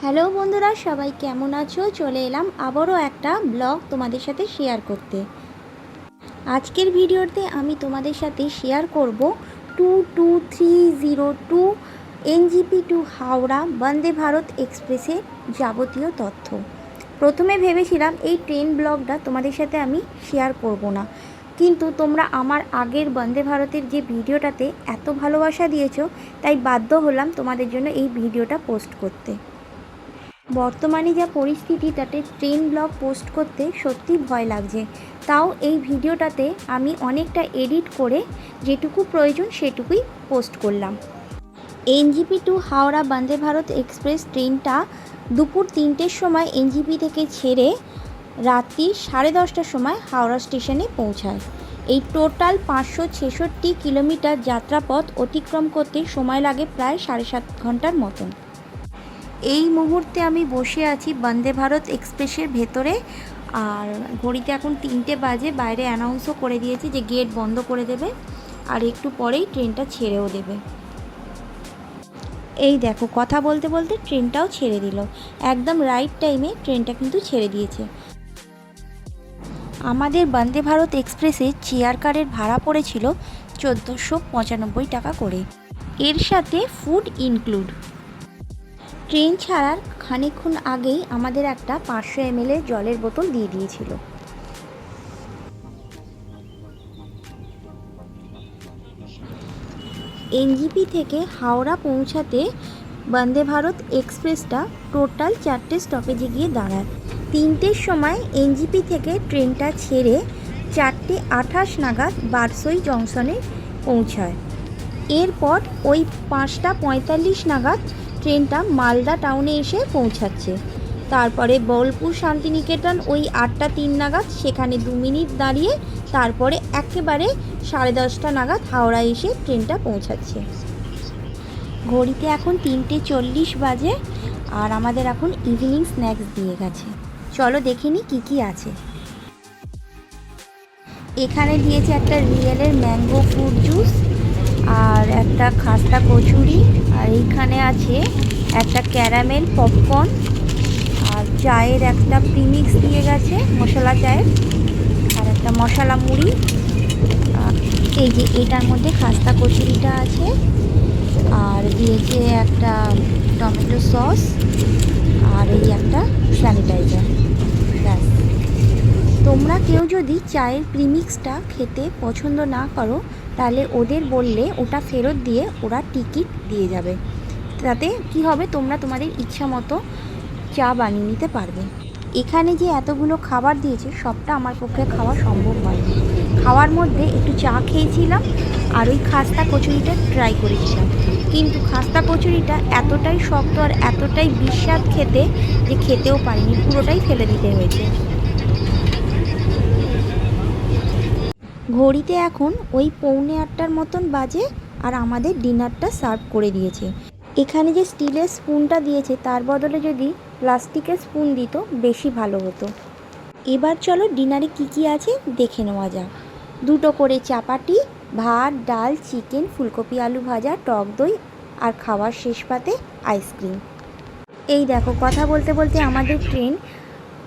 Hello বন্ধুরা, সবাই কেমন আছো? চলে এলাম আবারও একটা ব্লগ তোমাদের সাথে শেয়ার করতে। আজকের ভিডিওতে আমি তোমাদের সাথে শেয়ার করব 22302 এনজিপি টু হাওড়া বন্দে ভারত এক্সপ্রেসের যাবতীয় তথ্য। প্রথমে ভেবেছিলাম এই ট্রেন ব্লগটা তোমাদের সাথে আমি শেয়ার করব না, কিন্তু তোমরা আমার আগের বন্দে ভারতের যে ভিডিওটাতে এত ভালোবাসা দিয়েছো, তাই বাধ্য হলাম তোমাদের জন্য এই ভিডিওটা পোস্ট করতে। বর্তমানে যা পরিস্থিতি, তাতে ট্রেন ব্লগ পোস্ট করতে সত্যি ভয় লাগছে। তাও এই ভিডিওটাতে আমি অনেকটা এডিট করে যেটুকু প্রয়োজন সেটুকুই পোস্ট করলাম। NJP two Howrah Vande Bharat express ট্রেনটা দুপুর 3টের সময় এনজিপি থেকে ছেড়ে রাত্রি 10:30টার সময় হাওড়া স্টেশনে পৌঁছায়। এই টোটাল 566 কিলোমিটার যাত্রাপথ অতিক্রম করতে সময় লাগে প্রায় 7.5 ঘন্টার মতন। এই মুহূর্তে আমি বসে আছি বন্দে ভারত এক্সপ্রেসের ভেতরে, আর ঘড়িতে এখন 3টে বাজে। বাইরে অ্যানাউন্সও করে দিয়েছে যে গেট বন্ধ করে দেবে, আর একটু পরেই ট্রেনটা ছেড়েও দেবে। এই দেখো, কথা বলতে বলতে ট্রেনটাও ছেড়ে দিল। একদম রাইট টাইমে ট্রেনটা কিন্তু ছেড়ে দিয়েছে। আমাদের বন্দে ভারত এক্সপ্রেসের চেয়ার কারের ভাড়া পড়েছিল 1495 টাকা করে, এর সাথে ফুড ইনক্লুড। ট্রেন ছাড়ার খানিকক্ষণ আগেই আমাদের একটা 500 ml জলের বোতল দিয়ে দিয়েছিল। এনজিপি থেকে হাওড়া পৌঁছাতে বন্দে ভারত এক্সপ্রেসটা টোটাল 4টে স্টপেজে গিয়ে দাঁড়ায়। 3টের সময় এনজিপি থেকে ট্রেনটা ছেড়ে 4:28 নাগাদ বারসই জংশনে পৌঁছায়। এরপর ওই 5:45 নাগাদ ট্রেনটা মালদা টাউনে এসে পৌঁছাচ্ছে। তারপরে বোলপুর শান্তিনিকেতন ওই 8:03 নাগাদ, সেখানে 2 মিনিট দাঁড়িয়ে তারপরে একেবারে 10:30 নাগাদ হাওড়া এসে ট্রেনটা পৌঁছাচ্ছে। ঘড়িতে এখন 3:40 বাজে, আর আমাদের এখন ইভিনিং স্ন্যাক্স দিয়ে গেছে। চলো দেখে নিই কী কী আছে। এখানে দিয়েছে একটা রিয়েলের ম্যাঙ্গো ফ্রুট জুস, আর একটা খাস্তা কচুরি, আর এইখানে আছে একটা ক্যারামেল পপকর্ন, আর চায়ের একটা প্রিমিক্স দিয়ে গেছে মশলা চায়ের, আর একটা মশলা মুড়ি। এই যে এটার মধ্যে খাস্তা কচুরিটা আছে, আর দিয়েছে একটা টমেটো সস, আর এই একটা স্যানিটাইজার। ব্যাস। তোমরা কেউ যদি চায়ের প্রিমিক্সটা খেতে পছন্দ না করো, তাহলে ওদের বললে ওটা ফেরত দিয়ে ওরা টিকিট দিয়ে যাবে। তাতে কি হবে, তোমরা তোমাদের ইচ্ছা মতো চা বানিয়ে নিতে পারবে। এখানে যে এতগুলো খাবার দিয়েছে, সবটা আমার পক্ষে খাওয়া সম্ভব হয়নি। খাওয়ার মধ্যে একটু চা খেয়েছিলাম, আর ওই খাস্তা কচুরিটা ট্রাই করেছিলাম, কিন্তু খাস্তা কচুরিটা এতটাই শক্ত আর এতটাই বিস্বাদ খেতে যে খেতেও পারিনি, পুরোটাই ফেলে দিতে হয়েছে। ঘড়িতে এখন ওই 7:45 মতন বাজে, আর আমাদের ডিনারটা সার্ভ করে দিয়েছে। এখানে যে স্টিলের স্পুনটা দিয়েছে, তার বদলে যদি প্লাস্টিকের স্পুন দিত বেশি ভালো হতো। এবার চলো ডিনারে কি কি আছে দেখে নেওয়া যাক। 2টো করে চাপাটি, ভাত, ডাল, চিকেন, ফুলকপি আলু ভাজা, টক দই, আর খাওয়ার শেষ পাতে আইসক্রিম। এই দেখো, কথা বলতে বলতে আমাদের ট্রেন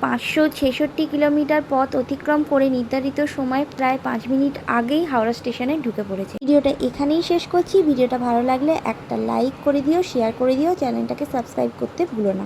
566 কিলোমিটার পথ অতিক্রম করে নির্ধারিত সময় প্রায় 5 মিনিট আগেই হাওড়া স্টেশনে ঢুকে পড়েছে। ভিডিওটা এখানেই শেষ করছি। ভিডিওটা ভালো লাগলে একটা লাইক করে দিও, শেয়ার করে দিও, চ্যানেলটাকে সাবস্ক্রাইব করতে ভুলো না।